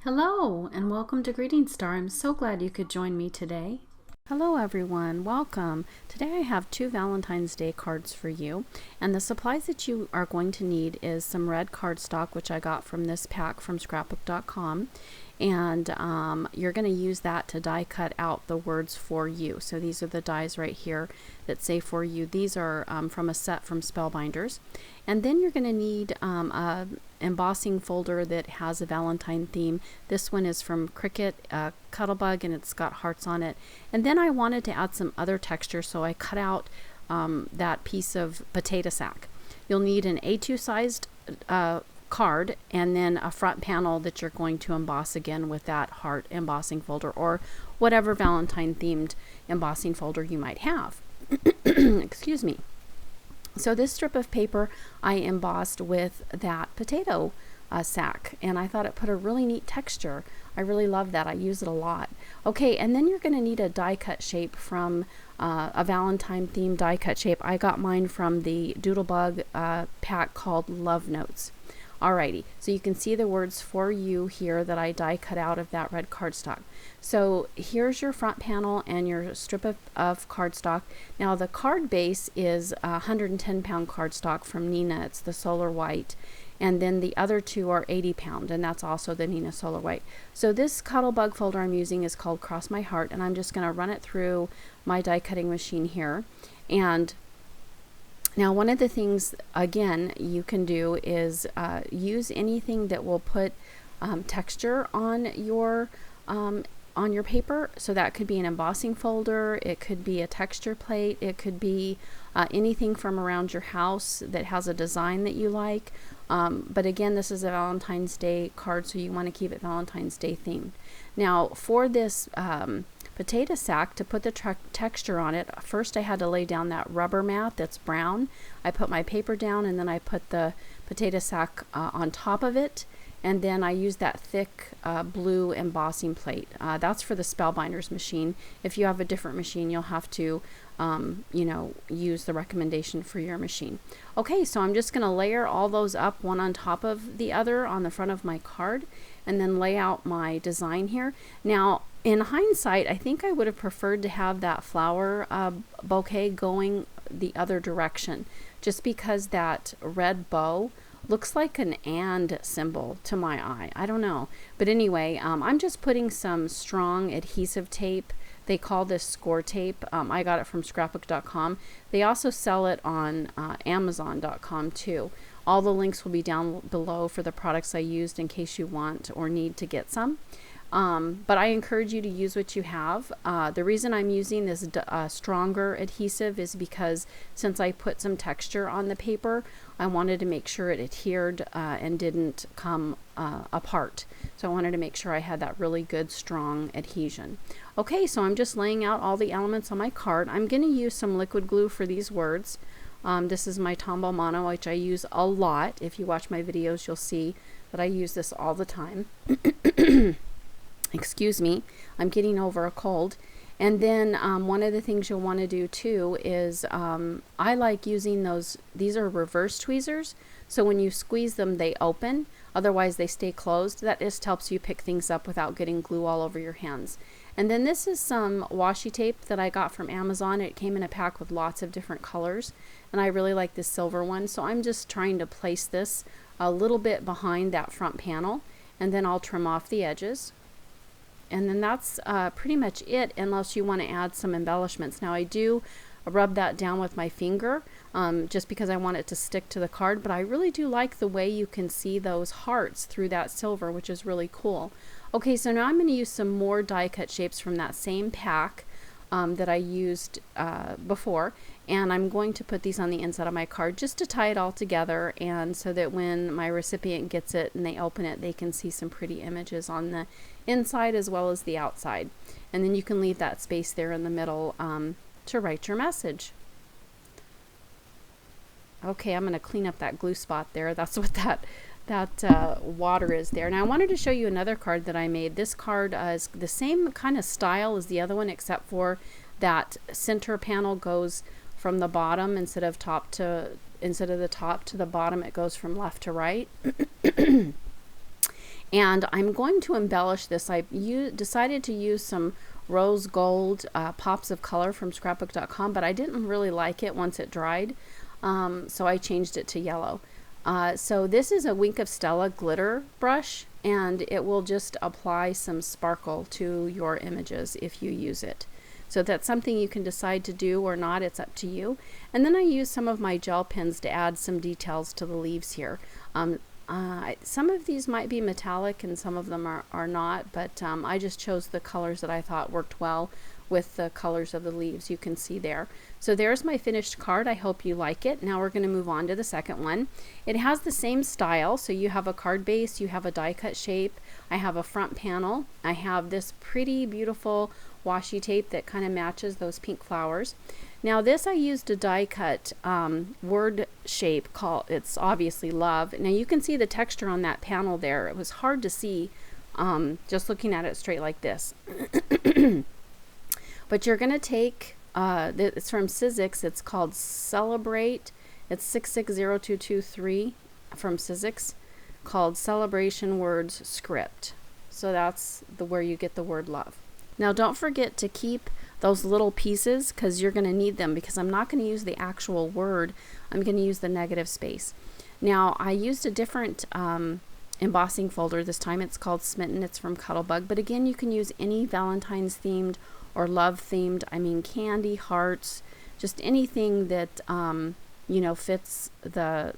Hello and welcome to Greetingstar. I'm so glad you could join me today. Hello everyone, welcome. Today I have two Valentine's Day cards for you, and the supplies that you are going to need is some red cardstock, which I got from this pack from scrapbook.com, and you're going to use that to die cut out the words for you. So these are the dies right here that say for you. These are from a set from Spellbinders. And then you're going to need a embossing folder that has a Valentine theme. This one is from Cricut Cuttlebug, and it's got hearts on it. And then I wanted to add some other texture, so I cut out that piece of potato sack. You'll need an A2 sized card, and then a front panel that you're going to emboss again with that heart embossing folder, or whatever Valentine themed embossing folder you might have. Excuse me. So this strip of paper I embossed with that potato sack, and I thought it put a really neat texture. I really love that. I use it a lot. Okay, and then you're going to need a die cut shape from a Valentine themed die cut shape. I got mine from the Doodlebug pack called Love Notes. Alrighty, so you can see the words for you here that I die cut out of that red cardstock. So here's your front panel and your strip of cardstock. Now the card base is 110-pound cardstock from Nina. It's the Solar White. And then the other two are 80-pound, and that's also the Nina Solar White. So this Cuttlebug folder I'm using is called Cross My Heart, and I'm just going to run it through my die cutting machine here. And now one of the things, again, you can do is use anything that will put texture on your paper. So that could be an embossing folder, it could be a texture plate, it could be anything from around your house that has a design that you like. But again, this is a Valentine's Day card, so you want to keep it Valentine's Day themed. Now for this potato sack, to put the texture on it, first I had to lay down that rubber mat that's brown. I put my paper down, and then I put the potato sack on top of it, and then I used that thick blue embossing plate. That's for the Spellbinders machine. If you have a different machine, you'll have to use the recommendation for your machine. Okay, so I'm just going to layer all those up one on top of the other on the front of my card, and then lay out my design here. Now in hindsight, I think I would have preferred to have that flower bouquet going the other direction, just because that red bow looks like an and symbol to my eye. I don't know. But anyway, I'm just putting some strong adhesive tape. They call this score tape. I got it from scrapbook.com. They also sell it on amazon.com too. All the links will be down below for the products I used in case you want or need to get some. But I encourage you to use what you have. The reason I'm using this stronger adhesive is because since I put some texture on the paper, I wanted to make sure it adhered and didn't come apart. So I wanted to make sure I had that really good strong adhesion. Okay, so I'm just laying out all the elements on my card. I'm going to use some liquid glue for these words. This is my Tombow Mono, which I use a lot. If you watch my videos, you'll see that I use this all the time. Excuse me, I'm getting over a cold. And then one of the things you'll want to do too is I like using these are reverse tweezers, so when you squeeze them they open, otherwise they stay closed. That just helps you pick things up without getting glue all over your hands. And then this is some washi tape that I got from Amazon. It came in a pack with lots of different colors, and I really like this silver one, so I'm just trying to place this a little bit behind that front panel, and then I'll trim off the edges. And then that's pretty much it, unless you want to add some embellishments. Now I do rub that down with my finger just because I want it to stick to the card, but I really do like the way you can see those hearts through that silver, which is really cool. Okay, so now I'm going to use some more die cut shapes from that same pack that I used before, and I'm going to put these on the inside of my card just to tie it all together, and so that when my recipient gets it and they open it, they can see some pretty images on the inside as well as the outside. And then you can leave that space there in the middle to write your message. Okay, I'm going to clean up that glue spot there. That's what that water is there. Now I wanted to show you another card that I made. This card is the same kind of style as the other one, except for that center panel goes from the bottom instead of the top to the bottom. It goes from left to right. And I'm going to embellish this. I decided to use some rose gold pops of color from scrapbook.com, but I didn't really like it once it dried, so I changed it to yellow. So this is a Wink of Stella glitter brush, and it will just apply some sparkle to your images if you use it. So that's something you can decide to do or not, it's up to you. And then I use some of my gel pens to add some details to the leaves here. Some of these might be metallic and some of them are not, but I just chose the colors that I thought worked well with the colors of the leaves. You can see there. So there's my finished card. I hope you like it. Now we're going to move on to the second one. It has the same style. So you have a card base, you have a die cut shape, I have a front panel, I have this pretty beautiful washi tape that kind of matches those pink flowers. Now this I used a die cut word shape called, it's obviously love. Now you can see the texture on that panel there. It was hard to see just looking at it straight like this. But you're going to take, it's from Sizzix, it's called Celebrate, it's 660223 from Sizzix, called Celebration Words Script. So that's where you get the word love. Now don't forget to keep those little pieces because you're going to need them, because I'm not going to use the actual word, I'm going to use the negative space. Now I used a different embossing folder this time. It's called Smitten, it's from Cuttlebug, but again you can use any Valentine's themed or love themed, I mean candy, hearts, just anything that you know, fits the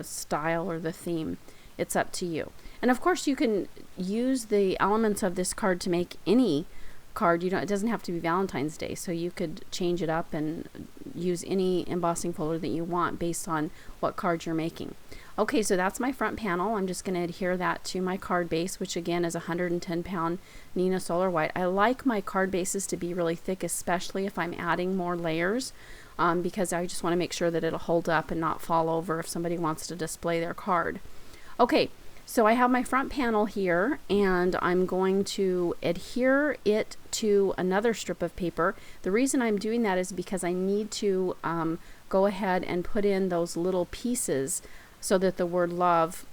style or the theme. It's up to you. And of course you can use the elements of this card to make any card. It doesn't have to be Valentine's Day, so you could change it up and use any embossing folder that you want based on what card you're making. Okay, so that's my front panel. I'm just going to adhere that to my card base, which again is 110 pound Neenah Solar White. I like my card bases to be really thick, especially if I'm adding more layers, because I just want to make sure that it'll hold up and not fall over if somebody wants to display their card. Okay, so I have my front panel here, and I'm going to adhere it to another strip of paper. The reason I'm doing that is because I need to go ahead and put in those little pieces so that the word love,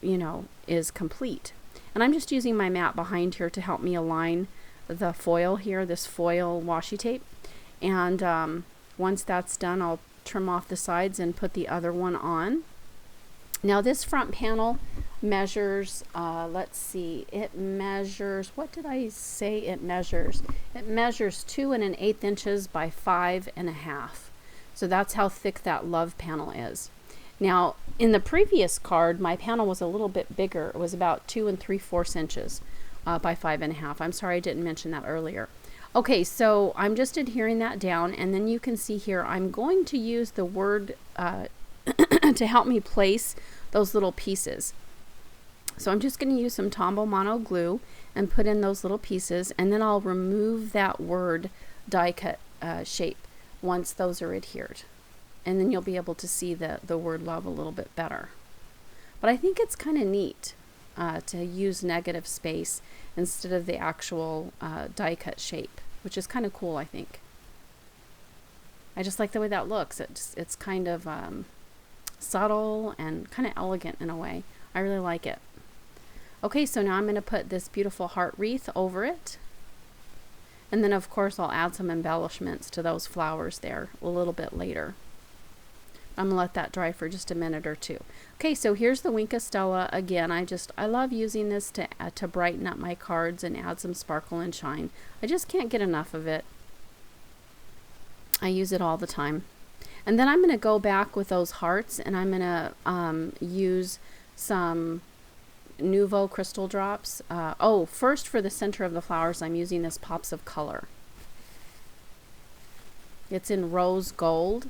you know, is complete. And I'm just using my mat behind here to help me align the foil here, this foil washi tape. And once that's done, I'll trim off the sides and put the other one on. Now this front panel measures, let's see, it measures, what did I say it measures? It measures 2 1/8 inches by 5 1/2. So that's how thick that love panel is. Now in the previous card, my panel was a little bit bigger. It was about 2 3/4 inches by 5 1/2. I'm sorry I didn't mention that earlier. Okay, so I'm just adhering that down, and then you can see here I'm going to use the word to help me place those little pieces. So I'm just going to use some Tombow Mono glue and put in those little pieces, and then I'll remove that word die cut shape once those are adhered. And then you'll be able to see the word love a little bit better. But I think it's kind of neat to use negative space instead of the actual die cut shape, which is kind of cool, I think. I just like the way that looks. It's kind of subtle and kind of elegant in a way. I really like it. Okay, so now I'm going to put this beautiful heart wreath over it. And then of course I'll add some embellishments to those flowers there a little bit later. I'm going to let that dry for just a minute or two. Okay, so here's the Wink of Stella. Again, I love using this to brighten up my cards and add some sparkle and shine. I just can't get enough of it. I use it all the time. And then I'm going to go back with those hearts, and I'm going to use some Nuvo crystal drops. First for the center of the flowers, I'm using this Pops of Color. It's in rose gold.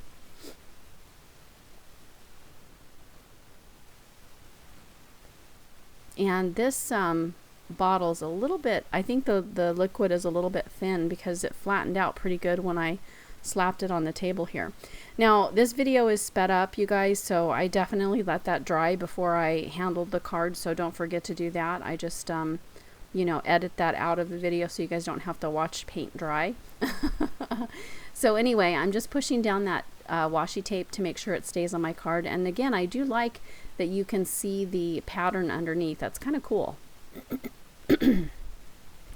And this bottle's a little bit, I think the liquid is a little bit thin because it flattened out pretty good when I slapped it on the table here. Now this video is sped up, you guys, so I definitely let that dry before I handled the card, so don't forget to do that. I just you know, edit that out of the video so you guys don't have to watch paint dry. So anyway, I'm just pushing down that washi tape to make sure it stays on my card. And again, I do like that you can see the pattern underneath. That's kind of cool.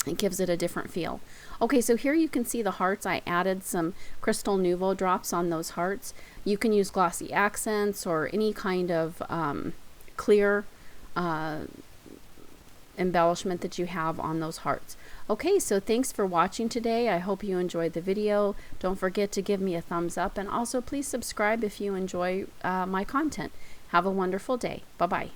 It gives it a different feel. Okay, so here you can see the hearts. I added some crystal Nuvo drops on those hearts. You can use glossy accents or any kind of clear embellishment that you have on those hearts. Okay, so thanks for watching today. I hope you enjoyed the video. Don't forget to give me a thumbs up, and also please subscribe if you enjoy my content. Have a wonderful day. Bye-bye.